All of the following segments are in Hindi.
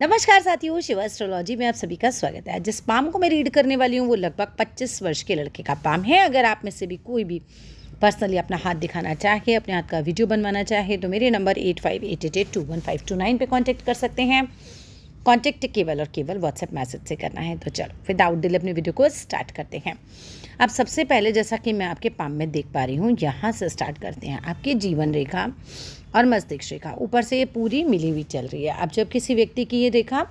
नमस्कार साथियों, शिवा एस्ट्रोलॉजी में आप सभी का स्वागत है। जिस पाम को मैं रीड करने वाली हूँ वो लगभग 25 वर्ष के लड़के का पाम है। अगर आप में से भी कोई भी पर्सनली अपना हाथ दिखाना चाहे, अपने हाथ का वीडियो बनवाना चाहे तो मेरे नंबर 8588215229 पे कांटेक्ट कर सकते हैं। कांटेक्ट केवल और केवल व्हाट्सएप मैसेज से करना है। तो चलो विदाउट डिले अपने वीडियो को स्टार्ट करते हैं। अब सबसे पहले जैसा कि मैं आपके पाम में देख पा रही हूँ, यहाँ से स्टार्ट करते हैं। आपकी जीवन रेखा और मस्तिष्क रेखा ऊपर से ये पूरी मिली हुई चल रही है। अब जब किसी व्यक्ति की ये रेखा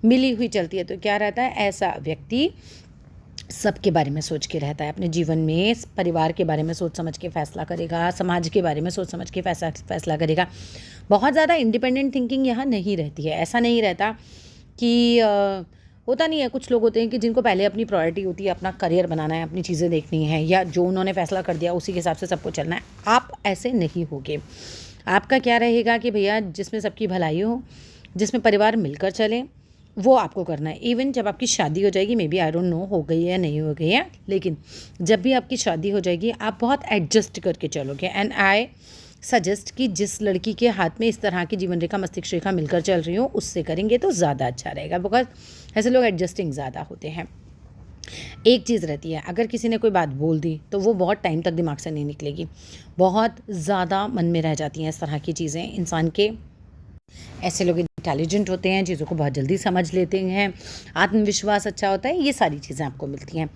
मिली हुई चलती है तो क्या रहता है, ऐसा व्यक्ति सबके बारे में सोच के रहता है। अपने जीवन में परिवार के बारे में सोच समझ के फैसला करेगा, समाज के बारे में सोच समझ के फैसला करेगा। बहुत ज़्यादा इंडिपेंडेंट थिंकिंग यहाँ नहीं रहती है। ऐसा नहीं रहता कि होता नहीं है, कुछ लोग होते हैं कि जिनको पहले अपनी प्रायोरिटी होती है, अपना करियर बनाना है, अपनी चीज़ें देखनी है, या जो उन्होंने फैसला कर दिया उसी के हिसाब से सबको चलना है। आप ऐसे नहीं होगे। आपका क्या रहेगा कि भैया जिसमें सबकी भलाई हो, जिसमें परिवार मिलकर चले, वो आपको करना है। इवन जब आपकी शादी हो जाएगी, maybe I don't know हो गई है नहीं हो गई है, लेकिन जब भी आपकी शादी हो जाएगी आप बहुत एडजस्ट करके चलोगे। एंड आई सजेस्ट कि जिस लड़की के हाथ में इस तरह की जीवन रेखा मस्तिष्क रेखा मिलकर चल रही हो उससे करेंगे तो ज़्यादा अच्छा रहेगा, बिकॉज ऐसे लोग एडजस्टिंग ज़्यादा होते हैं। एक चीज़ रहती है, अगर किसी ने कोई बात बोल दी तो वो बहुत टाइम तक दिमाग से नहीं निकलेगी, बहुत ज़्यादा मन में रह जाती हैं इस तरह की चीज़ें। इंसान के ऐसे लोग इंटेलिजेंट होते हैं, चीज़ों को बहुत जल्दी समझ लेते हैं, आत्मविश्वास अच्छा होता है, ये सारी चीज़ें आपको मिलती हैं।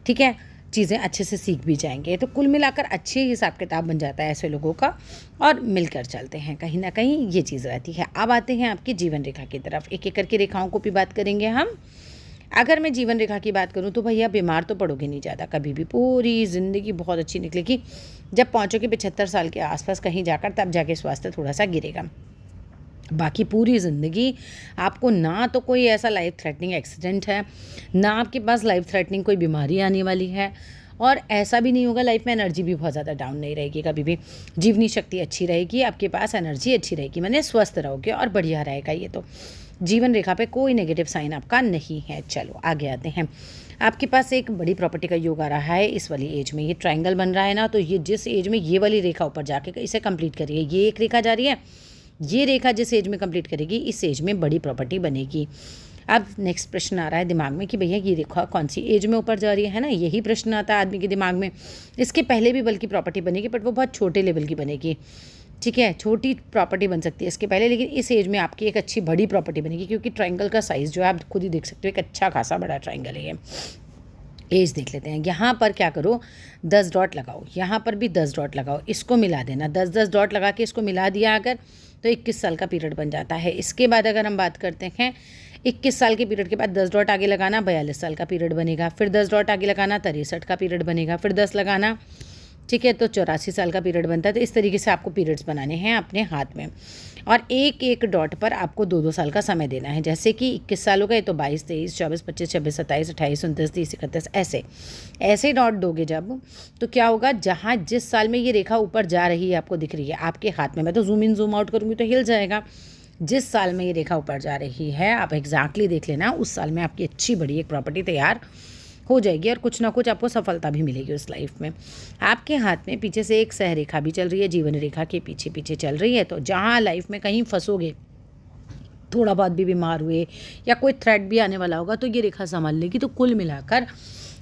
ठीक है, चीज़ें अच्छे से सीख भी जाएंगे तो कुल मिलाकर अच्छे हिसाब किताब बन जाता है ऐसे लोगों का, और मिलकर चलते हैं। कहीं ना कहीं ये चीज़ रहती है। अब आते हैं आपकी जीवन रेखा की तरफ। एक एक करके रेखाओं को भी बात करेंगे हम। अगर मैं जीवन रेखा की बात करूं तो भैया बीमार तो पड़ोगे नहीं ज़्यादा कभी भी, पूरी ज़िंदगी बहुत अच्छी निकलेगी। जब पहुंचोगे 75 साल के आसपास कहीं जाकर, तब जाके स्वास्थ्य थोड़ा सा गिरेगा। बाकी पूरी ज़िंदगी आपको ना तो कोई ऐसा लाइफ थ्रेटनिंग एक्सीडेंट है, ना आपके पास लाइफ थ्रेटनिंग कोई बीमारी आने वाली है, और ऐसा भी नहीं होगा लाइफ में एनर्जी भी बहुत ज़्यादा डाउन नहीं रहेगी कभी भी। जीवनी शक्ति अच्छी रहेगी, आपके पास एनर्जी अच्छी रहेगी, मैंने स्वस्थ रहोगे और बढ़िया रहेगा। ये तो जीवन रेखा पे कोई नेगेटिव साइन आपका नहीं है। चलो आगे आते हैं। आपके पास एक बड़ी प्रॉपर्टी का योग आ रहा है इस वाली एज में। ये ट्रायंगल बन रहा है ना, तो ये जिस एज में ये वाली रेखा ऊपर जाके इसे कंप्लीट करिए, ये एक रेखा जा रही है, ये रेखा जिस एज में कंप्लीट करेगी इस एज में बड़ी प्रॉपर्टी बनेगी। अब नेक्स्ट प्रश्न आ रहा है दिमाग में कि भैया ये रेखा कौन सी एज में ऊपर जा रही है ना, यही प्रश्न आता है आदमी के दिमाग में। इसके पहले भी बल्कि प्रॉपर्टी बनेगी, बट वो बहुत छोटे लेवल की बनेगी। ठीक है, छोटी प्रॉपर्टी बन सकती है इसके पहले, लेकिन इस एज में आपकी एक अच्छी बड़ी प्रॉपर्टी बनेगी, क्योंकि ट्रायंगल का साइज़ जो है आप खुद ही देख सकते हो, एक अच्छा खासा बड़ा ट्रायंगल है ये। एज देख लेते हैं। यहाँ पर क्या करो, 10 डॉट लगाओ, यहाँ पर भी 10 डॉट लगाओ, इसको मिला देना। 10-10 डॉट लगा के इसको मिला दिया अगर, तो 21 साल का पीरियड बन जाता है। इसके बाद अगर हम बात करते हैं 21 साल के पीरियड के बाद 10 डॉट आगे लगाना, 42 साल का पीरियड बनेगा। फिर 10 डॉट आगे लगाना, 63 का पीरियड बनेगा। फिर 10 लगाना, ठीक है, तो 84 साल का पीरियड बनता है। तो इस तरीके से आपको पीरियड्स बनाने हैं अपने हाथ में, और एक एक डॉट पर आपको 2-2 साल का समय देना है। जैसे कि 21 साल हो गए तो 22, 23, 24, 25, 26, 27, 28, 29, 30, 31, ऐसे ऐसे डॉट दोगे जब, तो क्या होगा, जहाँ जिस साल में ये रेखा ऊपर जा रही है आपको दिख रही है आपके हाथ में, मैं तो जूम इन जूम आउट करूँगी तो हिल जाएगा। जिस साल में ये रेखा ऊपर जा रही है आप एग्जैक्टली देख लेना, उस साल में आपकी अच्छी बड़ी एक प्रॉपर्टी तैयार हो जाएगी, और कुछ ना कुछ आपको सफलता भी मिलेगी उस लाइफ में। आपके हाथ में पीछे से एक सह रेखा भी चल रही है, जीवन रेखा के पीछे पीछे चल रही है। तो जहाँ लाइफ में कहीं फंसोगे, थोड़ा बहुत भी बीमार हुए या कोई थ्रेट भी आने वाला होगा, तो ये रेखा संभाल लेगी। तो कुल मिलाकर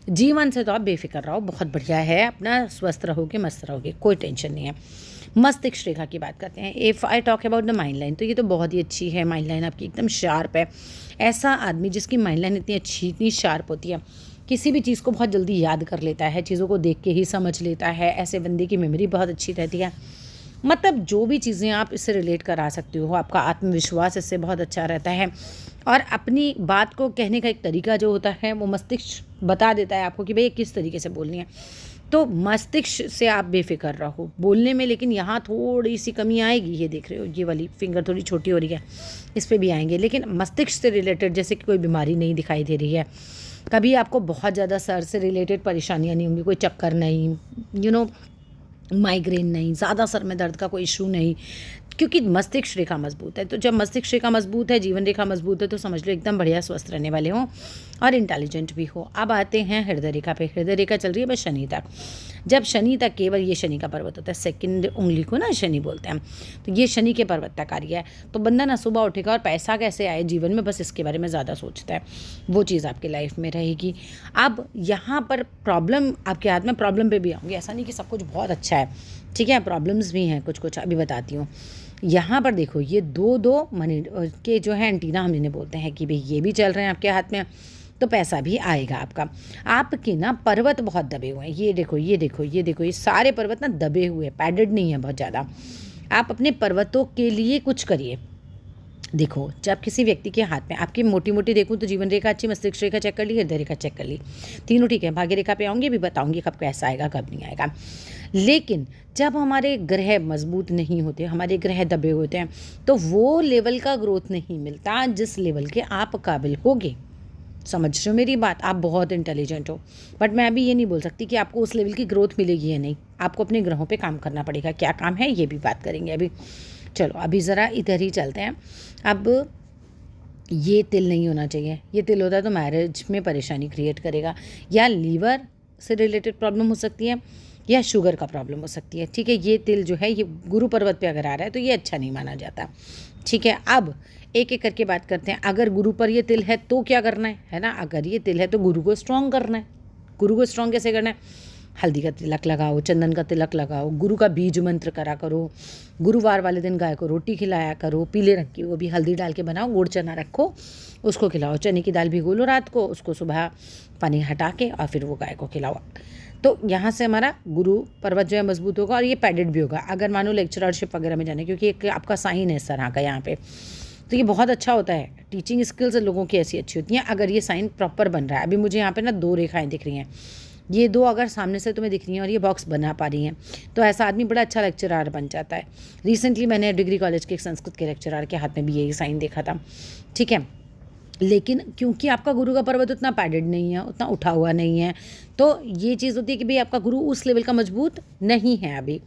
जीवन से तो आप बेफिक्र रहो, बहुत बढ़िया है, अपना स्वस्थ रहोगे, मस्त रहोगे, कोई टेंशन नहीं है। मस्तिष्क रेखा की बात करते हैं। If I talk about the mind line, तो ये तो बहुत ही अच्छी है। माइंड लाइन आपकी एकदम शार्प है। ऐसा आदमी जिसकी माइंड लाइन इतनी अच्छी, इतनी शार्प होती है, किसी भी चीज़ को बहुत जल्दी याद कर लेता है, चीज़ों को देख के ही समझ लेता है। ऐसे बंदे की मेमोरी बहुत अच्छी रहती है। मतलब जो भी चीज़ें आप इससे रिलेट करा सकते हो, आपका आत्मविश्वास इससे बहुत अच्छा रहता है, और अपनी बात को कहने का एक तरीका जो होता है वो मस्तिष्क बता देता है आपको कि भाई किस तरीके से बोलनी है। तो मस्तिष्क से आप बेफिक्र रहो बोलने में। लेकिन यहाँ थोड़ी सी कमी आएगी, ये देख रहे हो ये वाली फिंगर थोड़ी छोटी हो रही है, इस पर भी आएंगे। लेकिन मस्तिष्क से रिलेटेड जैसे कि कोई बीमारी नहीं दिखाई दे रही है, कभी आपको बहुत ज़्यादा सर से रिलेटेड परेशानियाँ नहीं होंगी, कोई चक्कर नहीं, माइग्रेन नहीं, ज़्यादा सर में दर्द का कोई इशू नहीं, क्योंकि मस्तिष्क रेखा मजबूत है। तो जब मस्तिष्क रेखा मजबूत है, जीवन रेखा मजबूत है, तो समझ लो एकदम बढ़िया स्वस्थ रहने वाले हो और इंटेलिजेंट भी हो। अब आते हैं हृदय रेखा पे। हृदय रेखा चल रही है बस शनि तक। जब शनि तक, केवल ये शनि का पर्वत होता है, सेकंड उंगली को ना शनि बोलते हैं, तो ये शनि के पर्वत तक आ रही है। तो बंदा ना सुबह उठेगा और पैसा कैसे आए जीवन में, बस इसके बारे में ज़्यादा सोचता है, वो चीज़ आपकी लाइफ में रहेगी। अब यहाँ पर प्रॉब्लम आपके हाथ में, प्रॉब्लम पे भी आऊँगी, ऐसा नहीं कि सब कुछ बहुत अच्छा है, ठीक है, प्रॉब्लम्स भी हैं कुछ कुछ, अभी बताती हूँ। यहाँ पर देखो ये दो मनी के जो है एंटीना हम इन्हें बोलते हैं कि भाई ये भी चल रहे हैं आपके हाथ में, तो पैसा भी आएगा आपका। आपके ना पर्वत बहुत दबे हुए हैं, ये देखो ये देखो ये देखो, ये सारे पर्वत ना दबे हुए, पैडेड नहीं है बहुत ज़्यादा। आप अपने पर्वतों के लिए कुछ करिए। देखो जब किसी व्यक्ति के हाथ में, आपकी मोटी मोटी देखूँ तो जीवन रेखा अच्छी, मस्तिष्क रेखा चेक कर ली, हृदय रेखा चेक कर ली, तीनों ठीक है। भाग्य रेखा पे आऊँगी, भी बताऊँगी कब कैसा आएगा कब नहीं आएगा। लेकिन जब हमारे ग्रह मजबूत नहीं होते, हमारे ग्रह दबे होते हैं, तो वो लेवल का ग्रोथ नहीं मिलता जिस लेवल के आप काबिल होगे। समझ रहे हो मेरी बात? आप बहुत इंटेलिजेंट हो, बट मैं अभी ये नहीं बोल सकती कि आपको उस लेवल की ग्रोथ मिलेगी या नहीं। आपको अपने ग्रहों पे काम करना पड़ेगा। क्या काम है ये भी बात करेंगे अभी। चलो अभी ज़रा इधर ही चलते हैं। अब ये तिल नहीं होना चाहिए। ये तिल होता है तो मैरिज में परेशानी क्रिएट करेगा, या लीवर से रिलेटेड प्रॉब्लम हो सकती है, या शुगर का प्रॉब्लम हो सकती है, ठीक है। ये तिल जो है ये गुरु पर्वत पे अगर आ रहा है तो ये अच्छा नहीं माना जाता, ठीक है। अब एक एक करके बात करते हैं। अगर गुरु पर ये तिल है तो क्या करना है ना। अगर ये तिल है तो गुरु को स्ट्रॉन्ग करना है। गुरु को स्ट्रॉन्ग कैसे करना है? हल्दी का तिलक लगाओ, चंदन का तिलक लगाओ, गुरु का बीज मंत्र करा करो, गुरुवार वाले दिन गाय को रोटी खिलाया करो, पीले रंग की, वो भी हल्दी डाल के बनाओ, गुड़ चना रखो, उसको खिलाओ। चने की दाल भिगो लो रात को, उसको सुबह पानी हटा के और फिर वो गाय को खिलाओ। तो यहाँ से हमारा गुरु पर्वत जो है मजबूत होगा और ये पैडेड भी होगा। अगर मानो लेक्चररशिप वगैरह में जाने, क्योंकि एक आपका साइन है इस तरह का यहाँ पे, तो ये बहुत अच्छा होता है। टीचिंग स्किल्स लोगों की ऐसी अच्छी होती हैं अगर ये साइन प्रॉपर बन रहा है। अभी मुझे यहाँ पे ना 2 रेखाएं दिख रही हैं, ये 2 अगर सामने से तुम्हें दिख रही हैं और ये बॉक्स बना पा रही हैं, तो ऐसा आदमी बड़ा अच्छा लेक्चरार बन जाता है। रिसेंटली मैंने डिग्री कॉलेज के एक संस्कृत के लेक्चरार के हाथ में भी यही साइन देखा था, ठीक है। लेकिन क्योंकि आपका गुरु का पर्वत उतना पैडेड नहीं है, उतना उठा हुआ नहीं है, तो ये चीज़ होती है कि भाई आपका गुरु उस लेवल का मजबूत नहीं है अभी।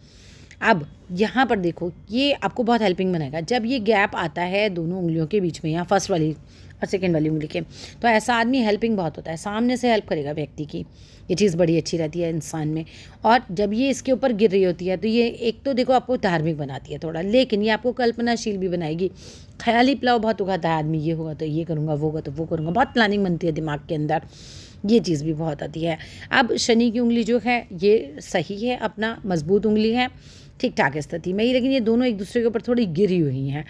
अब यहाँ पर देखो ये आपको बहुत हेल्पिंग बनाएगा। जब ये गैप आता है दोनों उंगलियों के बीच में, या फर्स्ट वाली और सेकेंड वाली उंगली के, तो ऐसा आदमी हेल्पिंग बहुत होता है, सामने से हेल्प करेगा व्यक्ति की। ये चीज़ बड़ी अच्छी रहती है इंसान में। और जब ये इसके ऊपर गिर रही होती है तो ये एक तो देखो आपको धार्मिक बनाती है थोड़ा, लेकिन ये आपको कल्पनाशील भी बनाएगी। ख्याली पुलाव बहुत उगाता है आदमी, ये होगा तो ये करूँगा, वो होगा तो वो करूँगा, बहुत प्लानिंग बनती है दिमाग के अंदर, ये चीज़ भी बहुत आती है। अब शनि की उंगली जो है ये सही है, अपना मजबूत उंगली है, ठीक ठाक स्थिति में ही, लेकिन ये दोनों एक दूसरे के ऊपर थोड़ी गिरी हुई हैं।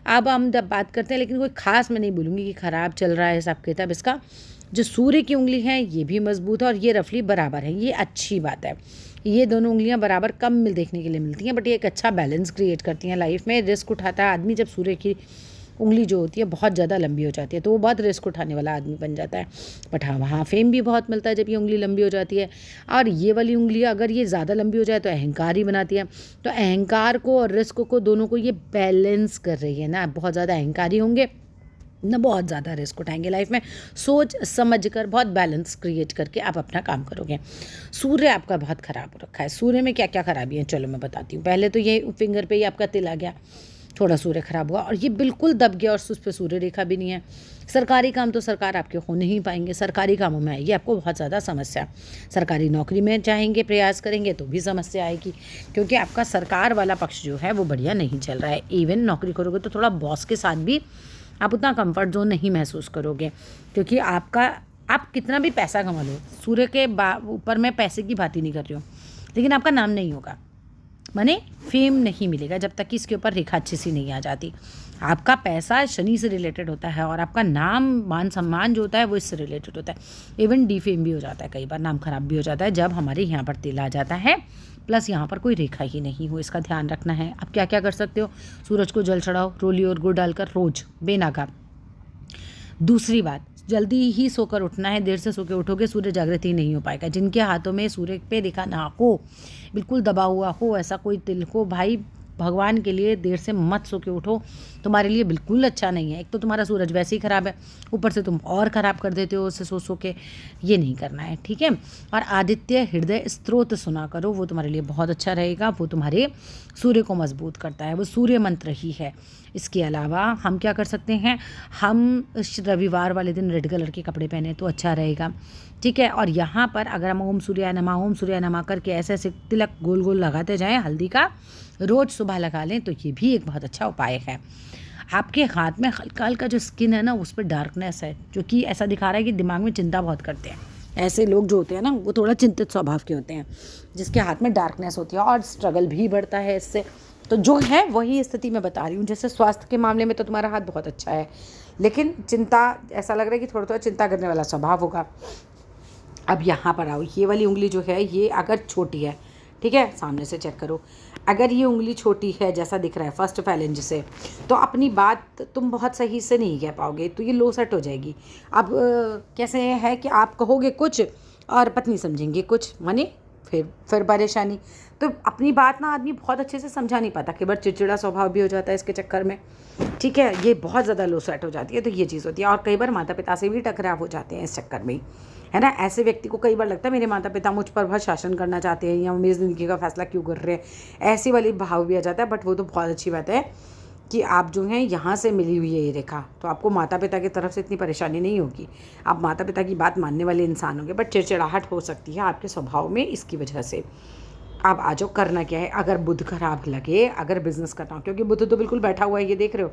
अब हम जब बात करते हैं, लेकिन कोई खास मैं नहीं बोलूँगी कि ख़राब चल रहा है हिसाब किताब इसका। जो सूर्य की उंगली है ये भी मजबूत है और ये रफली बराबर है, ये अच्छी बात है। ये दोनों उंगलियां बराबर कम देखने के लिए मिलती हैं, बट ये एक अच्छा बैलेंस क्रिएट करती हैं लाइफ में। रिस्क उठाता है आदमी जब सूर्य की उंगली जो होती है बहुत ज़्यादा लंबी हो जाती है, तो वो बहुत रिस्क उठाने वाला आदमी बन जाता है। बट हाँ, वहाँ फेम भी बहुत मिलता है जब ये उंगली लंबी हो जाती है। और ये वाली उंगली अगर ये ज़्यादा लंबी हो जाए तो अहंकार ही बनाती है, तो अहंकार को और रिस्क को दोनों को ये बैलेंस कर रही है ना। बहुत ज़्यादा अहंकारी होंगे ना, बहुत ज़्यादा रिस्क उठाएंगे लाइफ में, सोच समझ कर बहुत बैलेंस क्रिएट करके आप अपना काम करोगे। सूर्य आपका बहुत ख़राब हो रखा है। सूर्य में क्या क्या खराबी है चलो मैं बताती हूँ। पहले तो ये फिंगर पे ही आपका तिल आ गया, थोड़ा सूर्य खराब हुआ और ये बिल्कुल दब गया और उस पर सूर्य रेखा भी नहीं है। सरकारी काम तो सरकार आपके हो नहीं पाएंगे, सरकारी कामों में आएगी आपको बहुत ज़्यादा समस्या। सरकारी नौकरी में चाहेंगे, प्रयास करेंगे तो भी समस्या आएगी, क्योंकि आपका सरकार वाला पक्ष जो है वो बढ़िया नहीं चल रहा है। इवन नौकरी करोगे तो थोड़ा बॉस के साथ भी आप उतना कंफर्ट जोन नहीं महसूस करोगे, क्योंकि आप कितना भी पैसा कमा लो, सूर्य के ऊपर मैं पैसे की बात ही नहीं कर रही हूँ, लेकिन आपका नाम नहीं होगा, माने फेम नहीं मिलेगा जब तक कि इसके ऊपर रेखा अच्छी सी नहीं आ जाती। आपका पैसा शनि से रिलेटेड होता है और आपका नाम मान सम्मान जो होता है वो इससे रिलेटेड होता है। इवन डीफेम भी हो जाता है, कई बार नाम खराब भी हो जाता है जब हमारे यहाँ पर तिल आ जाता है, प्लस यहाँ पर कोई रेखा ही नहीं हो। इसका ध्यान रखना है। अब क्या क्या कर सकते हो? सूरज को जल चढ़ाओ, रोली और गुड़ डालकर रोज बेनागा। दूसरी बात, जल्दी ही सोकर उठना है, देर से सो के उठोगे सूर्य जागृत ही नहीं हो पाएगा। जिनके हाथों में सूर्य पे रेखा ना हो, बिल्कुल दबा हुआ हो, ऐसा कोई तिल हो, भाई भगवान के लिए देर से मत सो के उठो, तुम्हारे लिए बिल्कुल अच्छा नहीं है। एक तो तुम्हारा सूरज वैसे ही ख़राब है, ऊपर से तुम और ख़राब कर देते हो उससे सो के। ये नहीं करना है, ठीक है। और आदित्य हृदय स्तोत्र सुना करो, वो तुम्हारे लिए बहुत अच्छा रहेगा। वो तुम्हारे सूर्य को मजबूत करता है, वो सूर्य मंत्र ही है। इसके अलावा हम क्या कर सकते हैं, हम रविवार वाले दिन रेड कलर के कपड़े पहने तो अच्छा रहेगा, ठीक है। और यहाँ पर अगर हम ओम सूर्याय नमः करके ऐसे ऐसे तिलक गोल गोल लगाते जाएं, हल्दी का रोज़ सुबह लगा लें तो ये भी एक बहुत अच्छा उपाय है। आपके हाथ में हल्का हल्का जो स्किन है ना, उस पर डार्कनेस है, जो कि ऐसा दिखा रहा है कि दिमाग में चिंता बहुत करते हैं। ऐसे लोग जो होते हैं ना, वो थोड़ा चिंतित स्वभाव के होते हैं, जिसके हाथ में डार्कनेस होती है और स्ट्रगल भी बढ़ता है इससे। तो जो है वही स्थिति मैं बता रही हूँ। जैसे स्वास्थ्य के मामले में तो तुम्हारा हाथ बहुत अच्छा है, लेकिन चिंता, ऐसा लग रहा है कि थोड़ा थोड़ा चिंता करने वाला स्वभाव होगा। अब यहाँ पर आओ, ये वाली उंगली जो है ये अगर छोटी है, ठीक है, सामने से चेक करो, अगर ये उंगली छोटी है जैसा दिख रहा है फर्स्ट फैलेंज से, तो अपनी बात तुम बहुत सही से नहीं कह पाओगे, तो ये लो सेट हो जाएगी। अब कैसे है कि आप कहोगे कुछ और पत्नी समझेंगे कुछ, माने फिर परेशानी। तो अपनी बात ना आदमी बहुत अच्छे से समझा नहीं पाता, कई बार चिड़चिड़ा स्वभाव भी हो जाता है इसके चक्कर में, ठीक है। ये बहुत ज़्यादा लो सेट हो जाती है, तो ये चीज़ होती है। और कई बार माता पिता से भी टकराव हो जाते हैं इस चक्कर में, है ना। ऐसे व्यक्ति को कई बार लगता है मेरे माता पिता मुझ पर बहुत शासन करना चाहते हैं, या मेरी ज़िंदगी का फैसला क्यों कर रहे हैं, ऐसी वाली भाव भी आ जाता है। बट वो तो बहुत अच्छी बात है कि आप जो हैं यहाँ से मिली हुई है ये रेखा, तो आपको माता पिता की तरफ से इतनी परेशानी नहीं होगी, आप माता पिता की बात मानने वाले इंसान होंगे। बट चिड़चिड़ाहट हो सकती है आपके स्वभाव में इसकी वजह से। अब आ जाओ, करना क्या है। अगर बुध खराब लगे, अगर बिजनेस करना हो, क्योंकि बुध तो बिल्कुल बैठा हुआ है, ये देख रहे हो,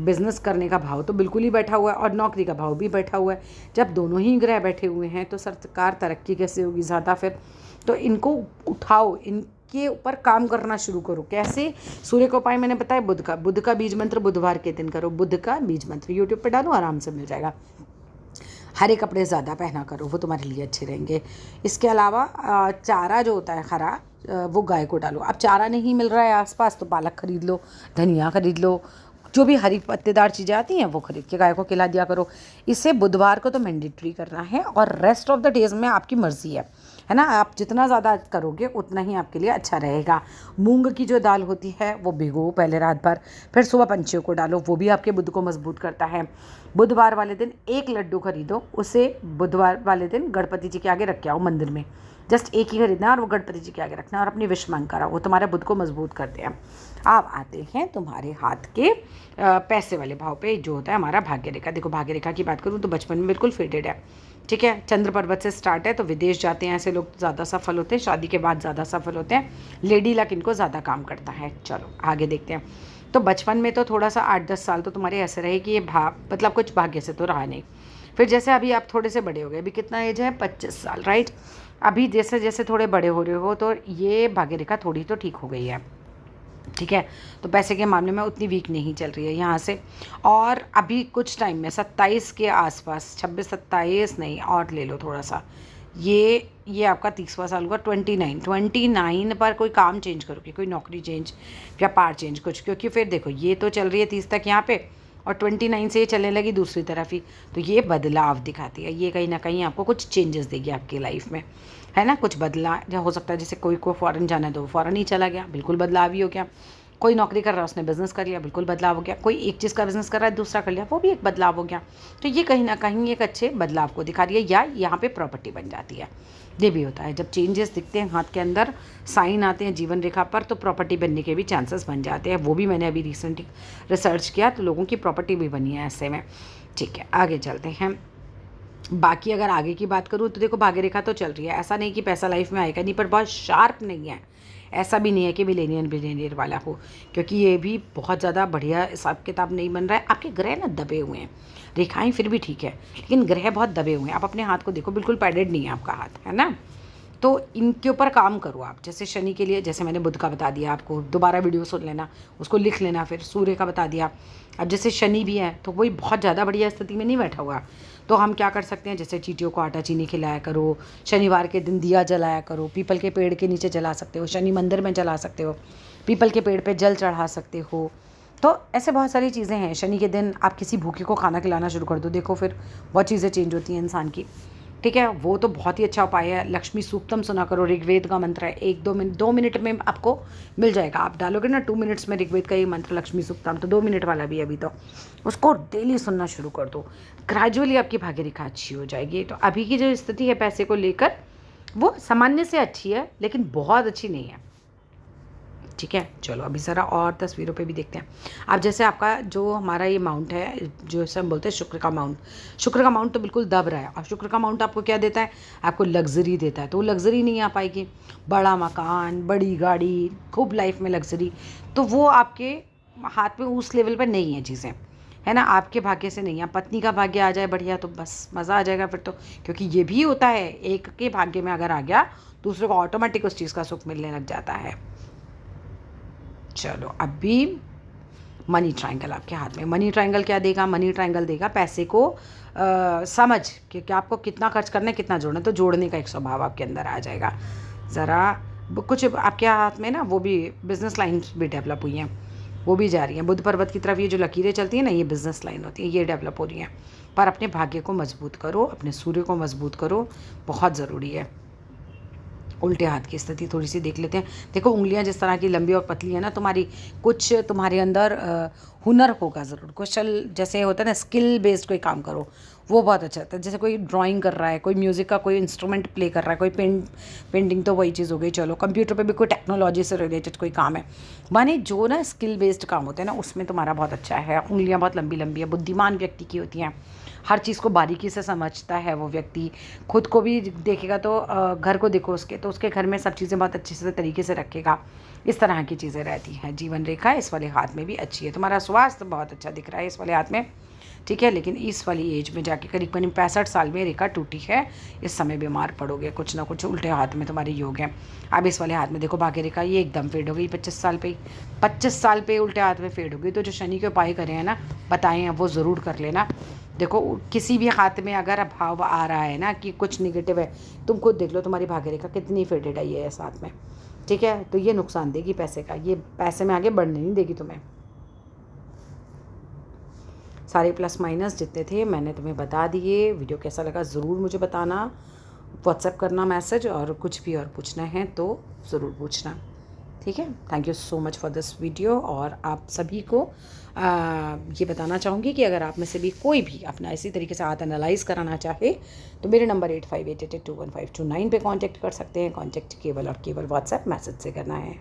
बिजनेस करने का भाव तो बिल्कुल ही बैठा हुआ है और नौकरी का भाव भी बैठा हुआ है। जब दोनों ही ग्रह बैठे हुए हैं तो सरकार तरक्की कैसे होगी ज़्यादा फिर। तो इनको उठाओ, इनके ऊपर काम करना शुरू करो। कैसे? सूर्य का उपाय मैंने बताया, बुध का बीज मंत्र बुधवार के दिन करो। बुध का बीज मंत्र यूट्यूब पर डालो, आराम से मिल जाएगा। हरे कपड़े ज़्यादा पहना करो, वो तुम्हारे लिए अच्छे रहेंगे। इसके अलावा चारा जो होता है हरा, वो गाय को डालो। अब चारा नहीं मिल रहा है आसपास तो पालक खरीद लो, धनिया खरीद लो, जो भी हरी पत्तेदार चीज़ें आती हैं वो खरीद के गाय को खिला दिया करो। इसे बुधवार को तो मैंडेटरी करना है, और रेस्ट ऑफ द डेज में आपकी मर्ज़ी है ना। आप जितना ज़्यादा करोगे उतना ही आपके लिए अच्छा रहेगा। मूंग की जो दाल होती है वो भिगो पहले रात भर, फिर सुबह पंछियों को डालो, वो भी आपके बुध को मजबूत करता है। बुधवार वाले दिन एक लड्डू खरीदो, उसे बुधवार वाले दिन गणपति जी के आगे रख के आओ मंदिर में। जस्ट एक ही खरीदना और वो गणपति जी के आगे रखना और अपनी विश मांग कराओ, वो तुम्हारे बुध को मजबूत करते हैं। आप आते हैं तुम्हारे हाथ के पैसे वाले भाव पे, जो होता है हमारा भाग्य रेखा। देखो भाग्य रेखा की बात करूँ तो बचपन में बिल्कुल फिटेड है, ठीक है। चंद्र पर्वत से स्टार्ट है, तो विदेश जाते हैं ऐसे लोग ज़्यादा सफल होते हैं, शादी के बाद ज़्यादा सफल होते हैं। लेडी लक इनको ज़्यादा काम करता है। चलो आगे देखते हैं। तो बचपन में तो थोड़ा सा 8-10 साल तो तुम्हारे ऐसे रहे कि ये मतलब कुछ भाग्य से तो रहा नहीं। फिर जैसे अभी आप थोड़े से बड़े हो गए, अभी कितना एज है, 25 साल, राइट। अभी जैसे जैसे थोड़े बड़े हो रहे हो तो ये भाग्य रेखा थोड़ी तो ठीक हो गई है, ठीक है। तो पैसे के मामले में उतनी वीक नहीं चल रही है यहाँ से। और अभी कुछ टाइम में 27 के आसपास, 26-27 नहीं, और ले लो थोड़ा सा, ये आपका 30वां साल होगा। 29 पर कोई काम चेंज करोगे, कोई नौकरी चेंज, व्यापार चेंज कुछ, क्योंकि फिर देखो ये तो चल रही है 30 तक यहाँ पे, और 29 से ये चलने लगी दूसरी तरफ ही, तो ये बदलाव दिखाती है। ये कहीं ना कहीं आपको कुछ चेंजेस देगी आपकी लाइफ में, है ना। कुछ बदलाव हो सकता है, जैसे कोई को फॉरेन जाना है तो वो फॉरेन ही चला गया, बिल्कुल बदलाव ही हो गया। कोई नौकरी कर रहा है, उसने बिज़नेस कर लिया, बिल्कुल बदलाव हो गया। कोई एक चीज़ का बिज़नेस कर रहा है, दूसरा कर लिया, वो भी एक बदलाव हो गया। तो ये कहीं ना कहीं एक अच्छे बदलाव को दिखा रही है, या यहाँ पे प्रॉपर्टी बन जाती है। ये भी होता है, जब चेंजेस दिखते हैं हाथ के अंदर, साइन आते हैं जीवन रेखा पर, तो प्रॉपर्टी बनने के भी चांसेस बन जाते हैं। वो भी मैंने अभी रिसेंटली रिसर्च किया, तो लोगों की प्रॉपर्टी भी बनी है ऐसे में, ठीक है। आगे चलते हैं। बाकी अगर आगे की बात करूँ तो देखो भाग्य रेखा तो चल रही है, ऐसा नहीं कि पैसा लाइफ में आएगा नहीं, पर बहुत शार्प नहीं है। ऐसा भी नहीं है कि बिलियनियर वाला हो, क्योंकि ये भी बहुत ज़्यादा बढ़िया हिसाब किताब नहीं बन रहा है। आपके ग्रह ना दबे हुए हैं, रेखाएं फिर भी ठीक है, लेकिन ग्रह बहुत दबे हुए हैं। आप अपने हाथ को देखो, बिल्कुल पैडेड नहीं है आपका हाथ, है ना। तो इनके ऊपर काम करो आप। जैसे शनि के लिए, जैसे मैंने बुध का बता दिया आपको, दोबारा वीडियो सुन लेना, उसको लिख लेना। फिर सूर्य का बता दिया। अब जैसे शनि भी है तो वही बहुत ज़्यादा बढ़िया स्थिति में नहीं बैठा हुआ, तो हम क्या कर सकते हैं, जैसे चींटियों को आटा चीनी खिलाया करो, शनिवार के दिन दिया जलाया करो, पीपल के पेड़ के नीचे जला सकते हो, शनि मंदिर में जला सकते हो, पीपल के पेड़ पे जल चढ़ा सकते हो। तो ऐसे बहुत सारी चीज़ें हैं। शनि के दिन आप किसी भूखे को खाना खिलाना शुरू कर दो, देखो फिर बहुत चीज़ें चेंज होती हैं इंसान की। ठीक है, वो तो बहुत ही अच्छा उपाय है। लक्ष्मी सूक्तम सुना करो, ऋग्वेद का मंत्र है, 2 मिनट में आपको मिल जाएगा। आप डालोगे ना 2 मिनट्स में ऋग्वेद का ये मंत्र लक्ष्मी सूक्तम, तो 2 मिनट वाला भी है अभी तो, उसको डेली सुनना शुरू कर दो। ग्रेजुअली आपकी भाग्य रेखा अच्छी हो जाएगी। तो अभी की जो स्थिति है पैसे को लेकर, वो सामान्य से अच्छी है, लेकिन बहुत अच्छी नहीं है। ठीक है, चलो अभी ज़रा और तस्वीरों पे भी देखते हैं। अब जैसे आपका जो हमारा ये माउंट है, जो इसे हम बोलते हैं शुक्र का माउंट, शुक्र का माउंट तो बिल्कुल दब रहा है। और शुक्र का माउंट आपको क्या देता है? आपको लग्जरी देता है। तो वो लग्जरी नहीं आ पाएगी, बड़ा मकान, बड़ी गाड़ी, खूब लाइफ में लग्जरी, तो वो आपके हाथ में उस लेवल पर नहीं है चीज़ें, है ना, आपके भाग्य से नहीं है। पत्नी का भाग्य आ जाए बढ़िया तो बस मज़ा आ जाएगा फिर तो, क्योंकि ये भी होता है, एक के भाग्य में अगर आ गया दूसरे को ऑटोमेटिक उस चीज़ का सुख मिलने लग जाता है। चलो अभी मनी ट्रायंगल आपके हाथ में। मनी ट्रायंगल क्या देगा? मनी ट्रायंगल देगा पैसे को समझ कि आपको कितना खर्च करना है, कितना जोड़ना है, तो जोड़ने का एक स्वभाव आपके अंदर आ जाएगा। ज़रा कुछ आपके हाथ में ना वो भी बिजनेस लाइन्स भी डेवलप हुई हैं, वो भी जा रही हैं। बुध पर्वत की तरफ ये जो लकीरें चलती हैं ना, ये बिजनेस लाइन होती है, ये डेवलप हो रही हैं। पर अपने भाग्य को मजबूत करो, अपने सूर्य को मजबूत करो, बहुत ज़रूरी है। उल्टे हाथ की स्थिति थोड़ी सी देख लेते हैं। देखो उंगलियां जिस तरह की लंबी और पतली है ना तुम्हारी, कुछ तुम्हारे अंदर हुनर होगा ज़रूर। कुछ जैसे होता है ना, स्किल बेस्ड कोई काम करो, वो बहुत अच्छा होता है। जैसे कोई ड्राइंग कर रहा है, कोई म्यूज़िक का कोई इंस्ट्रूमेंट प्ले कर रहा है, कोई पेंटिंग, तो वही चीज़ हो गई। चलो कंप्यूटर पे भी कोई टेक्नोलॉजी से रिलेटेड कोई काम है, माने जो ना स्किल बेस्ड काम होते हैं ना, उसमें तुम्हारा बहुत अच्छा है। उंगलियाँ बहुत लंबी लंबी है, बुद्धिमान व्यक्ति की होती हैं, हर चीज़ को बारीकी से समझता है वो व्यक्ति। खुद को भी देखेगा तो घर को देखो उसके, तो उसके घर में सब चीज़ें बहुत अच्छे से तरीके से रखेगा। इस तरह की चीज़ें रहती हैं। जीवन रेखा इस वाले हाथ में भी अच्छी है। तुम्हारा स्वास्थ्य बहुत अच्छा दिख रहा है इस वाले हाथ में, ठीक है, लेकिन इस वाली एज में जाके करीब करीब 65 साल में रेखा टूटी है। इस समय बीमार पड़ोगे, कुछ ना कुछ उल्टे हाथ में तुम्हारे योग है। अब इस वाले हाथ में देखो भाग्य रेखा, ये एकदम फेड हो गई 25 साल पे ही, 25 साल पे उल्टे हाथ में फेड हो गई। तो जो शनि के उपाय करे हैं ना, बताए हैं, वो ज़रूर कर लेना। देखो किसी भी हाथ में अगर भाव आ रहा है ना कि कुछ निगेटिव है, तुम खुद देख लो तुम्हारी भाग्य रेखा कितनी फेडेड है ये साथ में, ठीक है। तो ये नुकसान देगी पैसे का, ये पैसे में आगे बढ़ने नहीं देगी तुम्हें। सारे प्लस माइनस जितने थे मैंने तुम्हें बता दिए। वीडियो कैसा लगा ज़रूर मुझे बताना, व्हाट्सएप करना मैसेज, और कुछ भी और पूछना है तो ज़रूर पूछना, ठीक है। Thank you so much for this video. और आप सभी को ये बताना चाहूँगी कि अगर आप में से भी कोई भी अपना इसी तरीके से हाथ एनालाइज कराना चाहे तो मेरे नंबर 8588215229 पे कांटेक्ट कर सकते हैं। कांटेक्ट केवल और केवल व्हाट्सएप मैसेज से करना है।